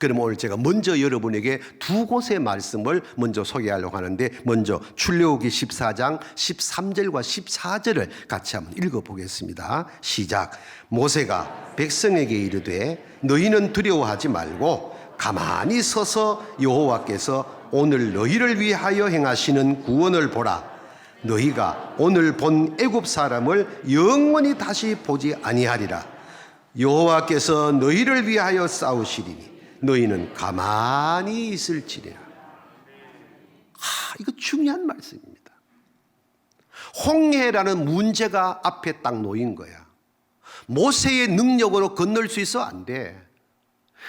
그럼 오늘 제가 먼저 여러분에게 두 곳의 말씀을 먼저 소개하려고 하는데, 먼저 출애굽기 14장 13절과 14절을 같이 한번 읽어보겠습니다. 시작. 모세가 백성에게 이르되 너희는 두려워하지 말고 가만히 서서 여호와께서 오늘 너희를 위하여 행하시는 구원을 보라. 너희가 오늘 본 애굽 사람을 영원히 다시 보지 아니하리라. 여호와께서 너희를 위하여 싸우시리니 너희는 가만히 있을지니라. 이거 중요한 말씀입니다. 홍해라는 문제가 앞에 딱 놓인 거야. 모세의 능력으로 건널 수 있어? 안 돼.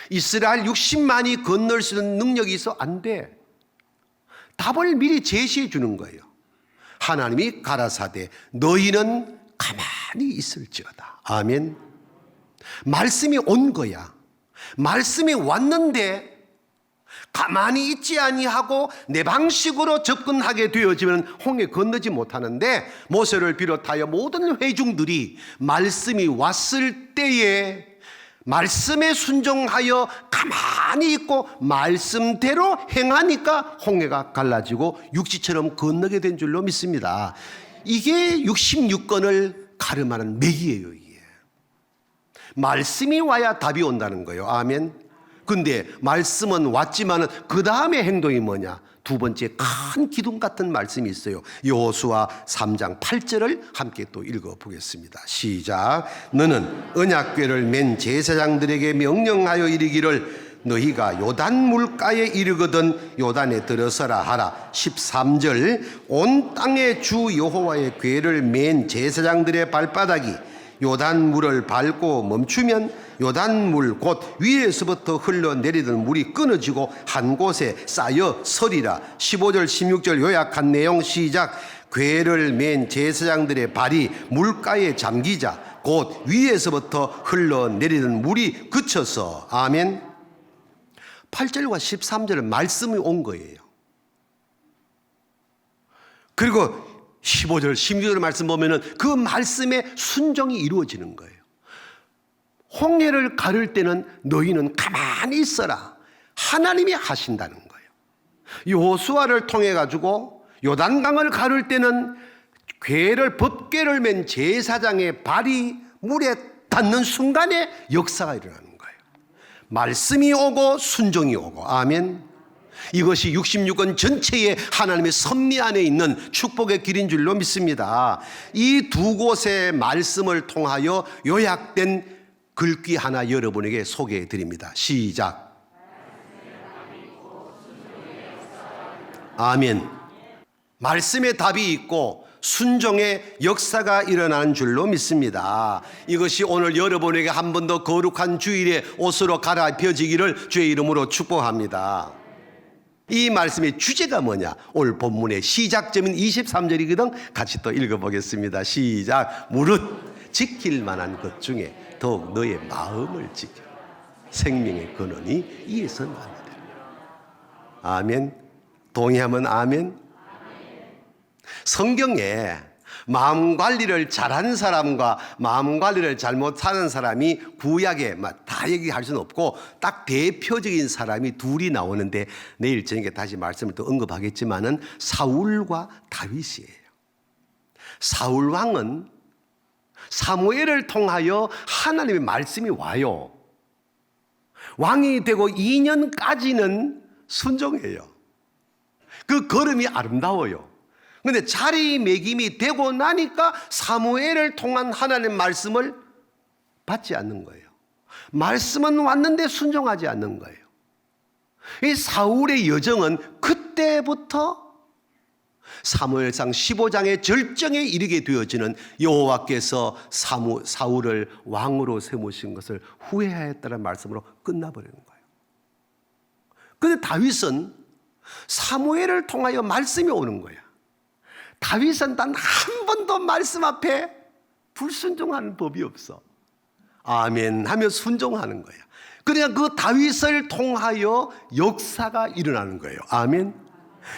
이스라엘 60만이 건널 수 있는 능력이 있어? 안 돼. 답을 미리 제시해 주는 거예요. 하나님이 가라사대 너희는 가만히 있을지어다. 아멘. 말씀이 온 거야. 말씀이 왔는데 가만히 있지 아니하고 내 방식으로 접근하게 되어지면 홍해 건너지 못하는데, 모세를 비롯하여 모든 회중들이 말씀이 왔을 때에 말씀에 순종하여 가만히 있고 말씀대로 행하니까 홍해가 갈라지고 육지처럼 건너게 된 줄로 믿습니다. 이게 66권을 가름하는 맥이에요. 이게 말씀이 와야 답이 온다는 거예요. 아멘. 근데 말씀은 왔지만은 그 다음에 행동이 뭐냐? 두 번째 큰 기둥 같은 말씀이 있어요. 여호수아 3장 8절을 함께 또 읽어보겠습니다. 시작. 너는 언약궤를 맨 제사장들에게 명령하여 이르기를 너희가 요단 물가에 이르거든 요단에 들어서라 하라. 13절. 온 땅의 주 여호와의 궤를 맨 제사장들의 발바닥이 요단 물을 밟고 멈추면 요단 물 곧 위에서부터 흘러내리던 물이 끊어지고 한 곳에 쌓여 서리라. 15절 16절 요약한 내용. 시작. 궤를 맨 제사장들의 발이 물가에 잠기자 곧 위에서부터 흘러내리던 물이 그쳐서. 아멘. 8절과 13절은 말씀이 온 거예요. 그리고 15절 16절 말씀 보면은 그 말씀에 순종이 이루어지는 거예요. 홍해를 가를 때는 너희는 가만히 있어라. 하나님이 하신다는 거예요. 여호수아를 통해 가지고 요단강을 가를 때는 법궤를 맨 제사장의 발이 물에 닿는 순간에 역사가 일어나는 거예요. 말씀이 오고 순종이 오고. 아멘. 이것이 66권 전체의 하나님의 섭리 안에 있는 축복의 길인 줄로 믿습니다. 이 두 곳의 말씀을 통하여 요약된 글귀 하나 여러분에게 소개해 드립니다. 시작. 아멘. 말씀에 답이 있고 순종의 역사가 일어나는 줄로 믿습니다. 이것이 오늘 여러분에게 한 번 더 거룩한 주일에 옷으로 갈아입혀지기를 주의 이름으로 축복합니다. 이 말씀의 주제가 뭐냐? 오늘 본문의 시작점인 23절이거든. 같이 또 읽어보겠습니다. 시작. 무릇 지킬 만한 것 중에 더욱 너의 마음을 지켜 생명의 근원이 이에서 나느니라. 아멘. 동의하면 아멘. 성경에 마음 관리를 잘하는 사람과 마음 관리를 잘못하는 사람이 구약에 다 얘기할 수는 없고 딱 대표적인 사람이 둘이 나오는데, 내일 저녁에 다시 말씀을 또 언급하겠지만은 사울과 다윗이에요. 사울 왕은 사무엘을 통하여 하나님의 말씀이 와요. 왕이 되고 2년까지는 순종해요. 그 걸음이 아름다워요. 그런데 자리매김이 되고 나니까 사무엘을 통한 하나님의 말씀을 받지 않는 거예요. 말씀은 왔는데 순종하지 않는 거예요. 이 사울의 여정은 그때부터 사무엘상 15장의 절정에 이르게 되어지는 여호와께서 사울을 왕으로 세우신 것을 후회하였다는 말씀으로 끝나버리는 거예요. 그런데 다윗은 사무엘을 통하여 말씀이 오는 거야. 다윗은 단 한 번도 말씀 앞에 불순종하는 법이 없어. 아멘 하며 순종하는 거야. 그러니까 그 다윗을 통하여 역사가 일어나는 거예요. 아멘.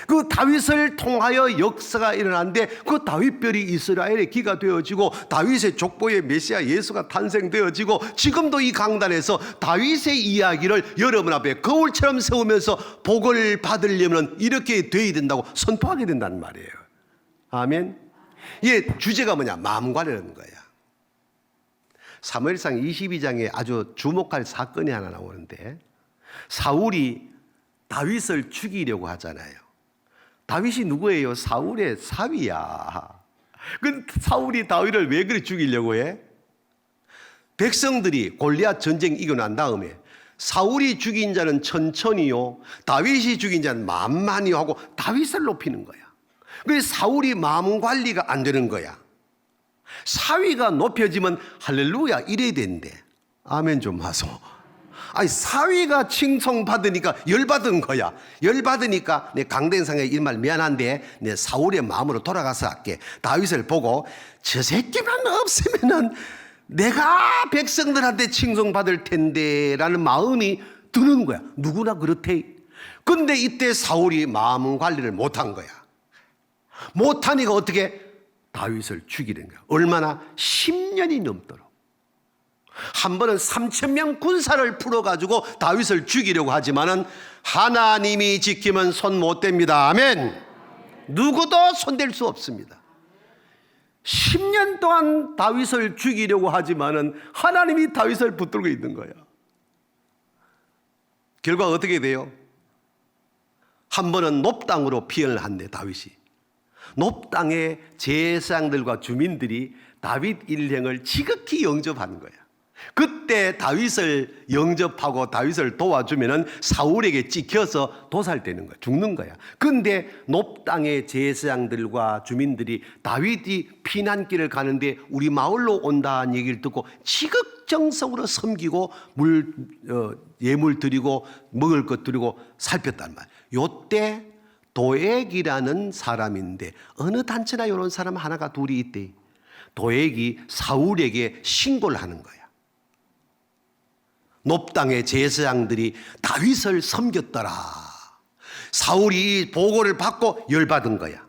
그 다윗을 통하여 역사가 일어났는데 그 다윗별이 이스라엘의 기가 되어지고 다윗의 족보의 메시아 예수가 탄생되어지고 지금도 이 강단에서 다윗의 이야기를 여러분 앞에 거울처럼 세우면서 복을 받으려면 이렇게 돼야 된다고 선포하게 된다는 말이에요. 아멘. 이게 주제가 뭐냐? 마음관이라는 거야. 사무엘상 22장에 아주 주목할 사건이 하나 나오는데 사울이 다윗을 죽이려고 하잖아요. 다윗이 누구예요? 사울의 사위야. 그 사울이 다윗을 왜 그리 죽이려고 해? 백성들이 골리앗 전쟁 이겨 난 다음에 사울이 죽인 자는 천천히요, 다윗이 죽인 자는 만만히요 하고 다윗을 높이는 거야. 그래서 사울이 마음 관리가 안 되는 거야. 사위가 높여지면 할렐루야 이래야 되는데, 아멘 좀 하소. 아니 사위가 칭송받으니까 열받은 거야. 열받으니까 내 강den상에 이 말 미안한데 내 사울의 마음으로 돌아가서 할게. 다윗을 보고 저 새끼만 없으면은 내가 백성들한테 칭송받을 텐데 라는 마음이 드는 거야. 누구나 그렇대. 근데 이때 사울이 마음 관리를 못한 거야. 못하니까 어떻게? 다윗을 죽이는 거야. 얼마나? 10년이 넘도록. 한 번은 3,000명 군사를 풀어가지고 다윗을 죽이려고 하지만은 하나님이 지키면 손 못 댑니다. 아멘. 누구도 손댈 수 없습니다. 10년 동안 다윗을 죽이려고 하지만은 하나님이 다윗을 붙들고 있는 거야. 결과 어떻게 돼요? 한 번은 높당으로 피언을 한대 다윗이. 높당의 제사장들과 주민들이 다윗 일행을 지극히 영접하는 거야. 그때 다윗을 영접하고 다윗을 도와주면은 사울에게 찍혀서 도살되는 거야. 죽는 거야. 근데 높당의 제사장들과 주민들이 다윗이 피난길을 가는데 우리 마을로 온다는 얘기를 듣고 지극정성으로 섬기고 예물 드리고 먹을 것 드리고 살폈단 말이야. 요때 도액이라는 사람인데 어느 단체나 이런 사람 하나가 둘이 있대. 도액이 사울에게 신고를 하는 거야. 높당의 제사장들이 다윗을 섬겼더라. 사울이 보고를 받고 열받은 거야.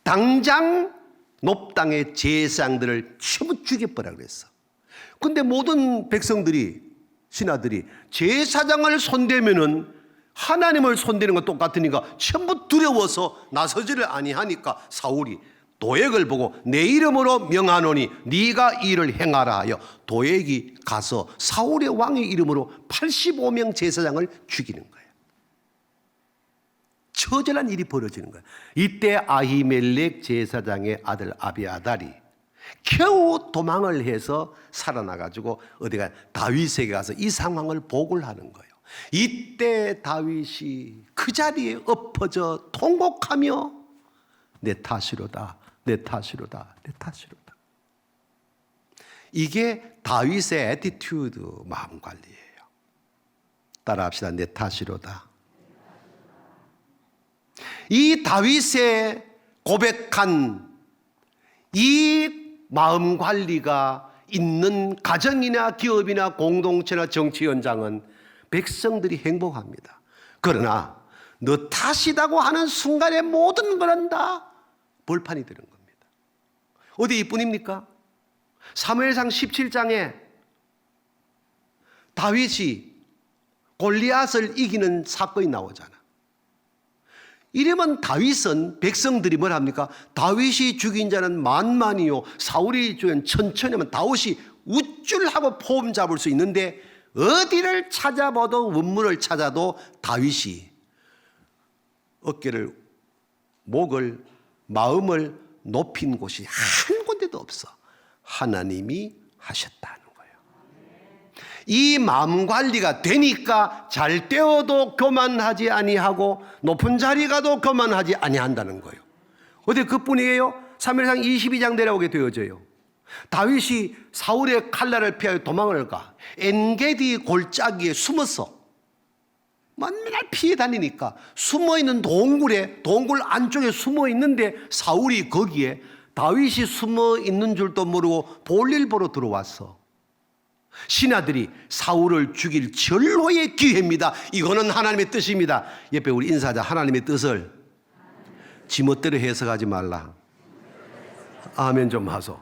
당장 높당의 제사장들을 전부 죽여버리라 그랬어. 근데 모든 백성들이, 신하들이 제사장을 손대면은 하나님을 손대는 건 똑같으니까 전부 두려워서 나서지를 아니하니까 사울이 도액을 보고 내 이름으로 명하노니 네가 이 일을 행하라 하여 도액이 가서 사울의 왕의 이름으로 85명 제사장을 죽이는 거예요. 처절한 일이 벌어지는 거예요. 이때 아히멜렉 제사장의 아들 아비아달이 겨우 도망을 해서 살아나가지고 어디가 다윗에게 가서 이 상황을 보고를 하는 거예요. 이때 다윗이 그 자리에 엎어져 통곡하며 내 탓이로다, 내 탓이로다, 내 탓이로다. 이게 다윗의 애티튜드, 마음 관리예요. 따라합시다. 내 탓이로다. 이 다윗의 고백한 이 마음 관리가 있는 가정이나 기업이나 공동체나 정치 현장은 백성들이 행복합니다. 그러나 너 탓이라고 하는 순간에 모든 것은 다 벌판이 되는 겁니다. 어디 이뿐입니까? 사무엘상 17장에 다윗이 골리앗을 이기는 사건이 나오잖아. 이러면 다윗은 백성들이 뭘 합니까? 다윗이 죽인 자는 만만이요 사울이 죽인 천천히 하면 다윗이 우쭐하고 포음 잡을 수 있는데 어디를 찾아봐도 원문을 찾아도 다윗이 어깨를 목을 마음을 높인 곳이 한 군데도 없어. 하나님이 하셨다는 거예요. 이 마음 관리가 되니까 잘 때어도 교만하지 아니하고 높은 자리 가도 교만하지 아니한다는 거예요. 어디 그뿐이에요? 사무엘상 22장 내려오게 되어져요. 다윗이 사울의 칼날을 피하여 도망을 가. 엔게디 골짜기에 숨었어. 맨날 피해 다니니까 숨어있는 동굴 안쪽에 숨어있는데 사울이 거기에 다윗이 숨어있는 줄도 모르고 볼일 보러 들어왔어. 신하들이 사울을 죽일 절호의 기회입니다. 이거는 하나님의 뜻입니다. 옆에 우리 인사하자. 하나님의 뜻을 지멋대로 해석하지 말라. 아멘 좀 하소.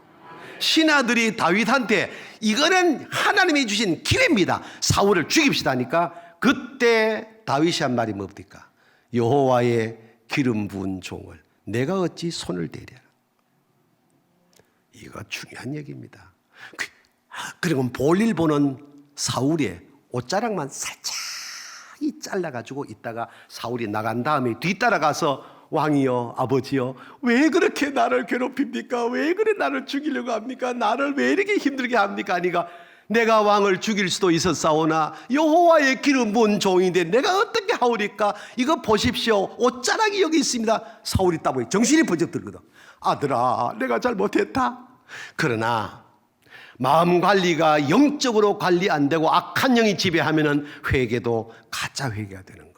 신하들이 다윗한테 이거는 하나님이 주신 기회입니다. 사울을 죽입시다 하니까 그때 다윗이 한 말이 뭡니까? 여호와의 기름 부은 종을 내가 어찌 손을 대랴. 이거 중요한 얘기입니다. 그리고 볼일 보는 사울의 옷자락만 살짝 잘라가지고 있다가 사울이 나간 다음에 뒤따라가서 왕이여 아버지여 왜 그렇게 나를 괴롭힙니까? 왜 그래 나를 죽이려고 합니까? 나를 왜 이렇게 힘들게 합니까? 아니가 내가 왕을 죽일 수도 있었사오나 여호와의 기름 부은 종인데 내가 어떻게 하오리까? 이거 보십시오. 옷자락이 여기 있습니다. 사울이 딱 보니 정신이 번쩍 들거든. 아들아 내가 잘못했다. 그러나 마음 관리가 영적으로 관리 안 되고 악한 영이 지배하면은 회개도 가짜 회개가 되는 거야.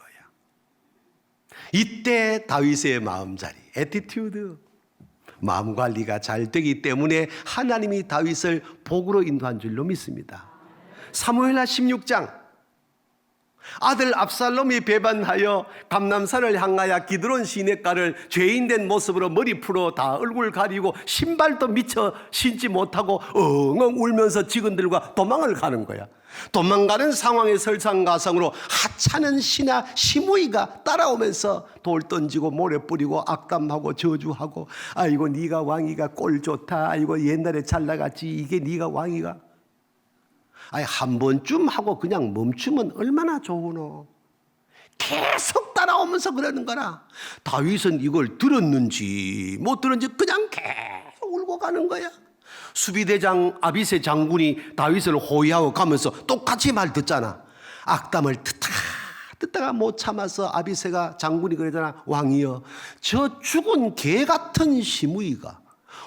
이때 다윗의 마음자리, 애티튜드, 마음 관리가 잘 되기 때문에 하나님이 다윗을 복으로 인도한 줄로 믿습니다. 사무엘하 16장 아들 압살롬이 배반하여 감람산을 향하여 기드론 시냇가를 죄인된 모습으로 머리 풀어 다 얼굴 가리고 신발도 미처 신지 못하고 엉엉 울면서 직원들과 도망을 가는 거야. 도망가는 상황의 설상가상으로 하찮은 신하 시므이가 따라오면서 돌 던지고 모래 뿌리고 악담하고 저주하고 아이고 네가 왕이가 꼴 좋다. 아이고 옛날에 잘 나갔지. 이게 네가 왕이가. 아니 한 번쯤 하고 그냥 멈추면 얼마나 좋으노. 계속 따라오면서 그러는 거라. 다윗은 이걸 들었는지 못 들었는지 그냥 계속 울고 가는 거야. 수비대장 아비새 장군이 다윗을 호위하고 가면서 똑같이 말 듣잖아. 악담을 듣다가 못 참아서 아비새가 장군이 그러잖아. 왕이여 저 죽은 개 같은 시므이가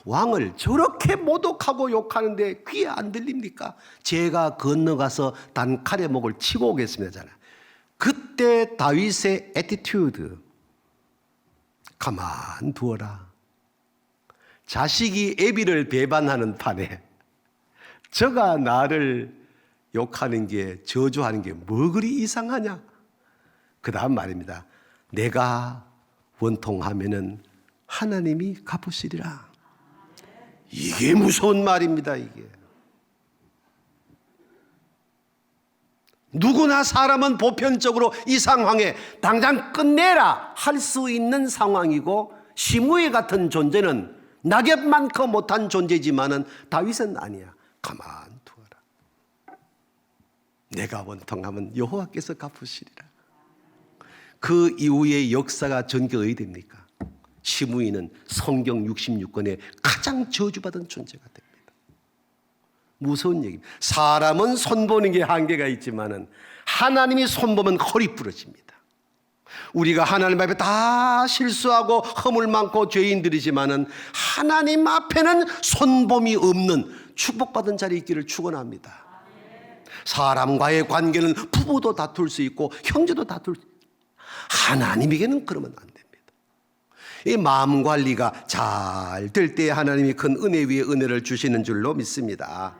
왕을 저렇게 모독하고 욕하는데 귀에 안 들립니까? 제가 건너가서 단칼에 목을 치고 오겠습니다. 그때 다윗의 애티튜드 가만 두어라. 자식이 애비를 배반하는 판에 저가 나를 욕하는 게 저주하는 게 뭐 그리 이상하냐? 그 다음 말입니다. 내가 원통하면은 하나님이 갚으시리라. 이게 무서운 말입니다. 이게 누구나 사람은 보편적으로 이 상황에 당장 끝내라 할 수 있는 상황이고 시므이 같은 존재는 낙엽만큼 못한 존재지만은 다윗은 아니야. 가만 두어라. 내가 원통하면 여호와께서 갚으시리라. 그 이후의 역사가 전개가 됩니까? 시므이는 성경 66권에 가장 저주받은 존재가 됩니다. 무서운 얘기입니다. 사람은 손보는 게 한계가 있지만은 하나님이 손보면 허리 부러집니다. 우리가 하나님 앞에 다 실수하고 허물 많고 죄인들이지만은 하나님 앞에는 손봄이 없는 축복받은 자리에 있기를 축원합니다. 사람과의 관계는 부부도 다툴 수 있고 형제도 다툴 수 있고 하나님에게는 그러면 안 됩니다. 이 마음 관리가 잘 될 때 하나님이 큰 은혜 위에 은혜를 주시는 줄로 믿습니다.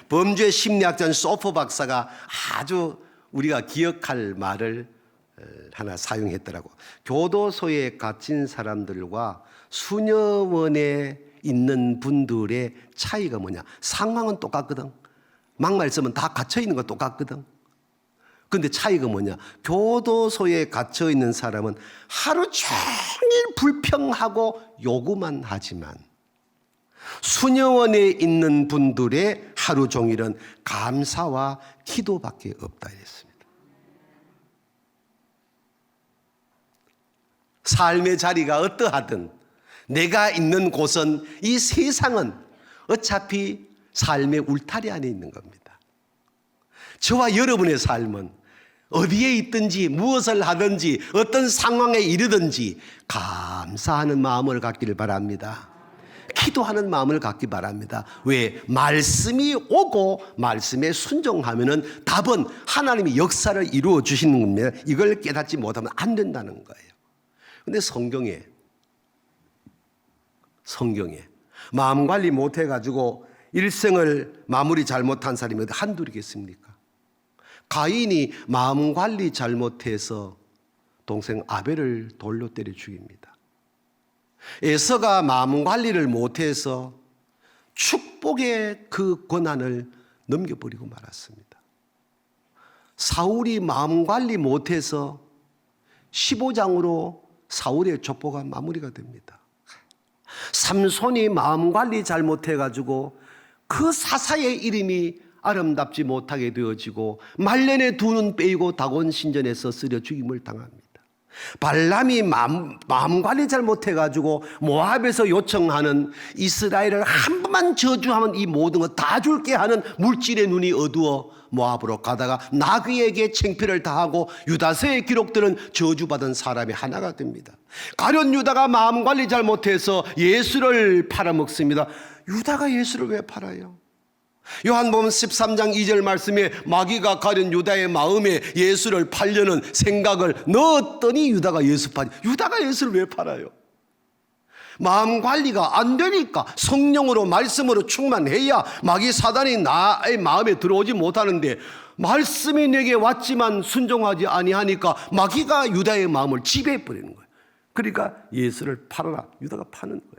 범죄 심리학자 소프 박사가 아주 우리가 기억할 말을 하나 사용했더라고. 교도소에 갇힌 사람들과 수녀원에 있는 분들의 차이가 뭐냐? 상황은 똑같거든. 막말 쓰면 다 갇혀 있는 거 똑같거든. 근데 차이가 뭐냐? 교도소에 갇혀 있는 사람은 하루 종일 불평하고 요구만 하지만 수녀원에 있는 분들의 하루 종일은 감사와 기도밖에 없다 했습니다. 삶의 자리가 어떠하든 내가 있는 곳은 이 세상은 어차피 삶의 울타리 안에 있는 겁니다. 저와 여러분의 삶은 어디에 있든지 무엇을 하든지 어떤 상황에 이르든지 감사하는 마음을 갖기를 바랍니다. 기도하는 마음을 갖기 바랍니다. 왜? 말씀이 오고 말씀에 순종하면은 답은 하나님이 역사를 이루어 주시는 겁니다. 이걸 깨닫지 못하면 안 된다는 거예요. 근데 성경에 마음 관리 못 해가지고 일생을 마무리 잘못한 사람이 어디 한둘이겠습니까? 가인이 마음 관리 잘못해서 동생 아벨을 돌로 때려 죽입니다. 에서가 마음 관리를 못해서 축복의 그 권한을 넘겨버리고 말았습니다. 사울이 마음 관리 못해서 15장으로 사울의 족보가 마무리가 됩니다. 삼손이 마음 관리 잘못해가지고 그 사사의 이름이 아름답지 못하게 되어지고 말년에 두 눈 빼이고 다곤 신전에서 쓰려 죽임을 당합니다. 발람이 마음 관리 잘못해가지고 모압에서 요청하는 이스라엘을 한 번만 저주하면 이 모든 거 다 줄게 하는 물질의 눈이 어두워 모압으로 가다가 나귀에게 창피를 당하고 유다서의 기록들은 저주받은 사람이 하나가 됩니다. 가룟 유다가 마음 관리 잘못해서 예수를 팔아먹습니다. 유다가 예수를 왜 팔아요? 요한복음 13장 2절 말씀에 마귀가 가룟 유다의 마음에 예수를 팔려는 생각을 넣었더니 유다가 예수 팔. 유다가 예수를 왜 팔아요? 마음 관리가 안 되니까 성령으로 말씀으로 충만해야 마귀 사단이 나의 마음에 들어오지 못하는데 말씀이 내게 왔지만 순종하지 아니하니까 마귀가 유다의 마음을 지배해 버리는 거예요. 그러니까 예수를 팔아라. 유다가 파는 거예요.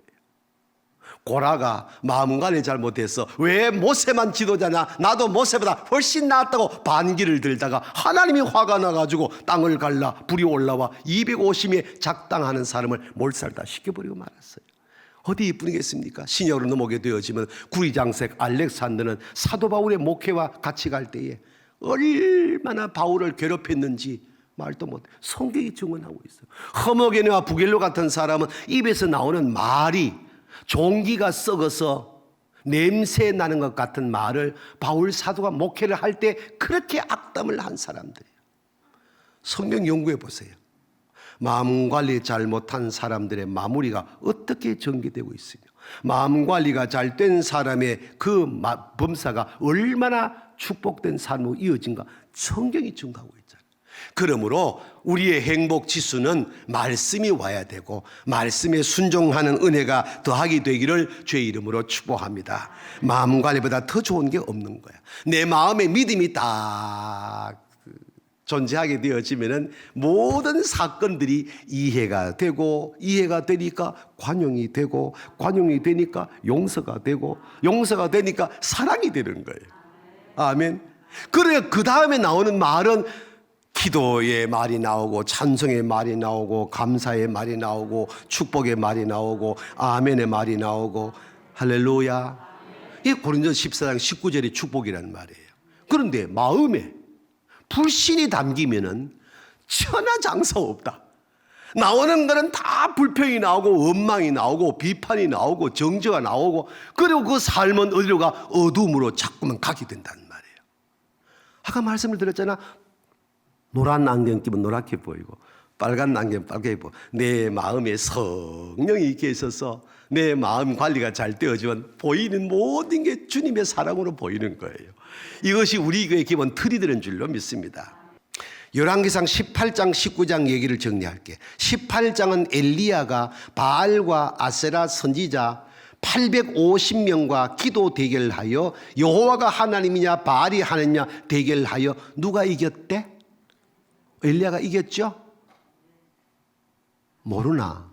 고라가 마음 관리 잘못해서 왜 모세만 지도자냐, 나도 모세보다 훨씬 낫다고 반기를 들다가 하나님이 화가 나가지고 땅을 갈라 불이 올라와 250에 작당하는 사람을 몰살다 시켜버리고 말았어요. 어디 이쁘겠습니까? 신약으로 넘어오게 되어지면 구리장색 알렉산더는 사도 바울의 목회와 같이 갈 때에 얼마나 바울을 괴롭혔는지 말도 못해. 성경이 증언하고 있어요. 허머게네와 부겔로 같은 사람은 입에서 나오는 말이 종기가 썩어서 냄새 나는 것 같은 말을 바울 사도가 목회를 할 때 그렇게 악담을 한 사람들이에요. 성경 연구해 보세요. 마음 관리 잘못한 사람들의 마무리가 어떻게 전개되고 있으며 마음 관리가 잘 된 사람의 그 범사가 얼마나 축복된 삶으로 이어진가 성경이 증거하고 있잖아요. 그러므로 우리의 행복 지수는 말씀이 와야 되고 말씀에 순종하는 은혜가 더하게 되기를 주의 이름으로 축복합니다. 마음 관리보다 더 좋은 게 없는 거야. 내 마음에 믿음이 딱 존재하게 되어지면은 모든 사건들이 이해가 되고 이해가 되니까 관용이 되고 관용이 되니까 용서가 되고 용서가 되니까 사랑이 되는 거예요. 아멘. 그래 그 다음에 나오는 말은 기도의 말이 나오고 찬송의 말이 나오고 감사의 말이 나오고 축복의 말이 나오고 아멘의 말이 나오고 할렐루야. 이게 고린도서 14장 19절의 축복이라는 말이에요. 그런데 마음에 불신이 담기면은 천하장사 없다. 나오는 거는 다 불평이 나오고 원망이 나오고 비판이 나오고 정죄가 나오고 그리고 그 삶은 어디로 가? 어둠으로 자꾸만 가게 된다는 말이에요. 아까 말씀을 드렸잖아. 노란 안경 끼면 노랗게 보이고 빨간 안경 빨갛게 보이고 내 마음에 성령이 계셔서 내 마음 관리가 잘 되어지면 보이는 모든 게 주님의 사랑으로 보이는 거예요. 이것이 우리 교회의 기본 틀이 되는 줄로 믿습니다. 열왕기상 18장 19장 얘기를 정리할게. 18장은 엘리야가 바알과 아세라 선지자 850명과 기도 대결하여 여호와가 하나님이냐 바알이 하느냐 대결하여 누가 이겼대? 엘리야가 이겼죠? 모르나?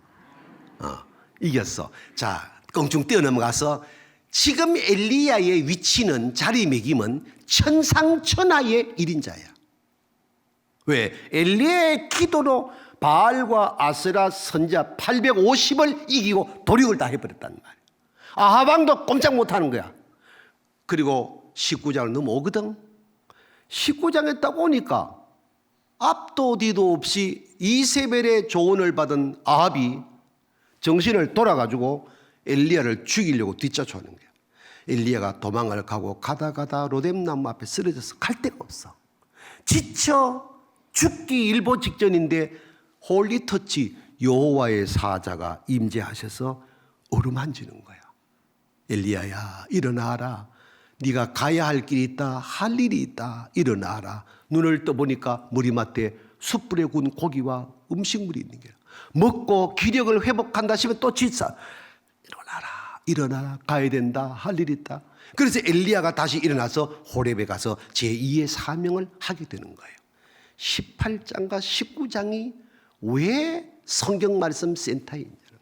이겼어. 자, 껑충 뛰어넘어가서 지금 엘리야의 위치는 자리매김은 천상천하의 일인자야. 왜? 엘리야의 기도로 바알과 아세라 선지자 850을 이기고 도륙을 다 해버렸단 말이야. 아하방도 꼼짝 못하는 거야. 그리고 19장을 넘어오거든. 19장에 딱 오니까 앞도 뒤도 없이 이세벨의 조언을 받은 아합이 정신을 돌아가지고 엘리야를 죽이려고 뒤쫓아오는 거야. 엘리야가 도망을 가고 가다 로뎀나무 앞에 쓰러져서 갈 데가 없어. 지쳐 죽기 일보 직전인데 홀리터치 여호와의 사자가 임재하셔서 어루만지는 거야. 엘리야야 일어나라. 네가 가야 할 길이 있다. 할 일이 있다. 일어나라. 눈을 떠보니까 머리맡에 숯불에 구운 고기와 음식물이 있는 거야. 먹고 기력을 회복한다 싶으면 또 질사. 일어나라. 가야 된다. 할 일이 있다. 그래서 엘리야가 다시 일어나서 호렙에 가서 제2의 사명을 하게 되는 거예요. 18장과 19장이 왜 성경 말씀 센터에 있냐는 거예요.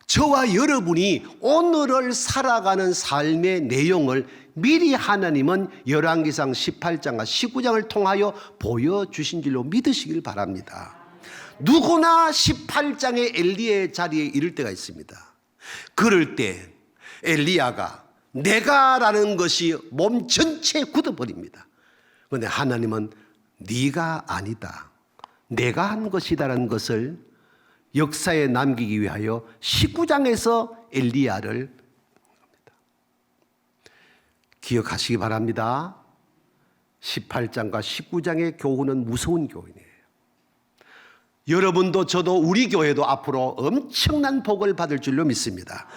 저와 여러분이 오늘을 살아가는 삶의 내용을 미리 하나님은 열왕기상 18장과 19장을 통하여 보여주신 줄로 믿으시길 바랍니다. 누구나 18장의 엘리야의 자리에 이를 때가 있습니다. 그럴 때 엘리야가 내가라는 것이 몸 전체에 굳어버립니다. 그런데 하나님은 네가 아니다, 내가 한 것이다라는 것을 역사에 남기기 위하여 19장에서 엘리야를 기억하시기 바랍니다. 18장과 19장의 교훈은 무서운 교훈이에요. 여러분도 저도 우리 교회도 앞으로 엄청난 복을 받을 줄로 믿습니다.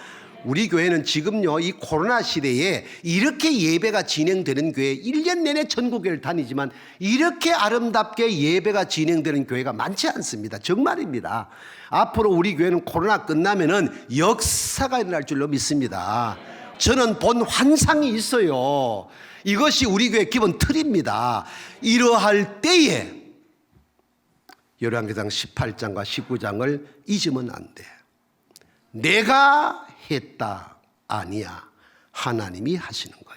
우리 교회는 지금요, 이 코로나 시대에 이렇게 예배가 진행되는 교회, 1년 내내 전국교회를 다니지만 이렇게 아름답게 예배가 진행되는 교회가 많지 않습니다. 정말입니다. 앞으로 우리 교회는 코로나 끝나면은 역사가 일어날 줄로 믿습니다. 저는 본 환상이 있어요. 이것이 우리 교회 기본 틀입니다. 이러할 때에 열왕기상 18장과 19장을 잊으면 안 돼. 내가 했다 아니야, 하나님이 하시는 거야.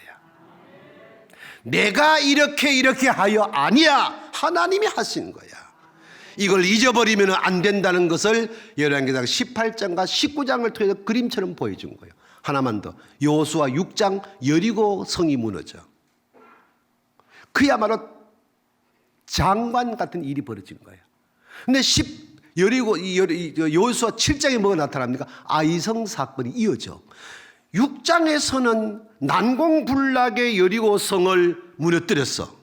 내가 이렇게 하여 아니야, 하나님이 하시는 거야. 이걸 잊어버리면 안 된다는 것을 열왕기상 18장과 19장을 통해서 그림처럼 보여준 거예요. 하나만 더, 여호수아 6장 여리고 성이 무너져. 그야말로 장관 같은 일이 벌어진 거예요. 근데 여호수아 7장에 뭐가 나타납니까? 아이성 사건이 이어져. 6장에서는 난공불락의 여리고 성을 무너뜨렸어.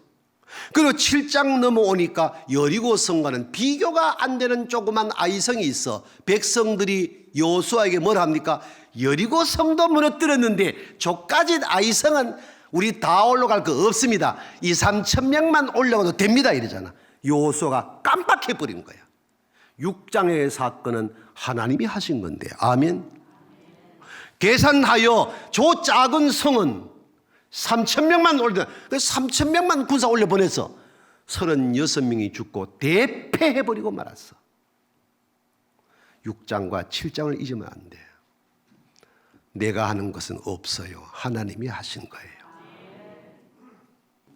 그리고 7장 넘어오니까 여리고 성과는 비교가 안 되는 조그만 아이성이 있어. 백성들이 여호수아에게 뭘 합니까? 여리고 성도 무너뜨렸는데 저까지 아이성은 우리 다 올라갈 거 없습니다. 2-3천 명만 올라가도 됩니다 이러잖아. 여호수아가 깜빡해버린 거야. 6장의 사건은 하나님이 하신 건데, 아멘. 계산하여 저 작은 성은 3,000명만 올려, 3,000명만 군사 올려보내서 36명이 죽고 대패해버리고 말았어. 6장과 7장을 잊으면 안 돼. 내가 하는 것은 없어요. 하나님이 하신 거예요.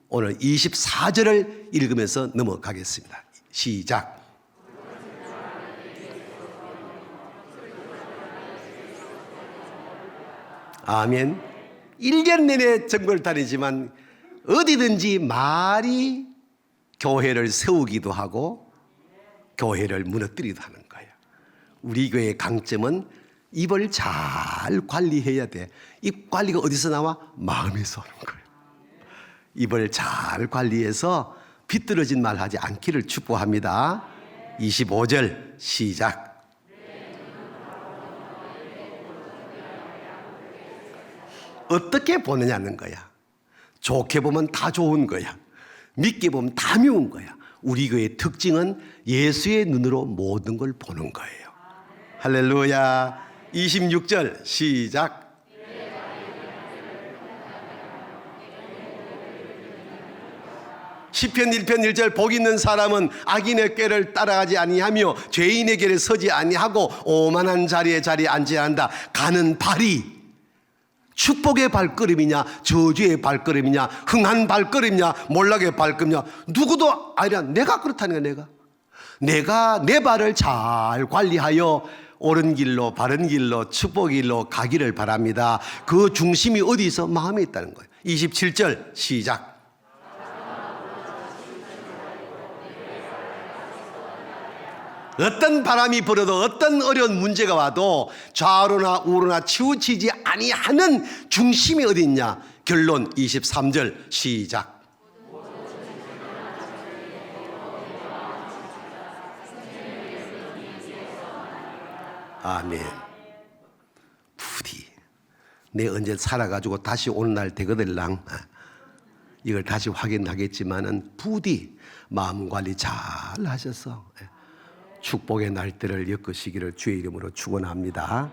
오늘 24절을 읽으면서 넘어가겠습니다. 시작. 아멘. 1년 내내 전국을 다니지만 어디든지 말이 교회를 세우기도 하고 교회를 무너뜨리기도 하는 거예요. 우리 교회의 강점은 입을 잘 관리해야 돼. 입 관리가 어디서 나와? 마음에서 오는 거예요. 입을 잘 관리해서 비뚤어진 말 하지 않기를 축복합니다. 25절 시작. 어떻게 보느냐는 거야. 좋게 보면 다 좋은 거야. 믿게 보면 다 미운 거야. 우리 교회의 특징은 예수의 눈으로 모든 걸 보는 거예요. 할렐루야. 26절 시작. 시편 1편 1절 복 있는 사람은 악인의 꾀를 따라가지 아니하며 죄인의 길에 서지 아니하고 오만한 자리에 앉지 않는다. 가는 발이 축복의 발걸음이냐 저주의 발걸음이냐 흥한 발걸음이냐 몰락의 발걸음이냐 누구도 아니라 내가 그렇다는 거야. 내가 내 발을 잘 관리하여 옳은 길로 바른 길로 축복의 길로 가기를 바랍니다. 그 중심이 어디 있어? 마음에 있다는 거예요. 27절 시작. 어떤 바람이 불어도 어떤 어려운 문제가 와도 좌우로나 우로나 치우치지 아니하는 중심이 어디 있냐? 결론 23절 시작. 아멘. 부디 내 언제 살아가지고 다시 오는 날 되거들랑 이걸 다시 확인하겠지만은 부디 마음 관리 잘 하셔서 축복의 날들을 엮으시기를 주의 이름으로 축원합니다.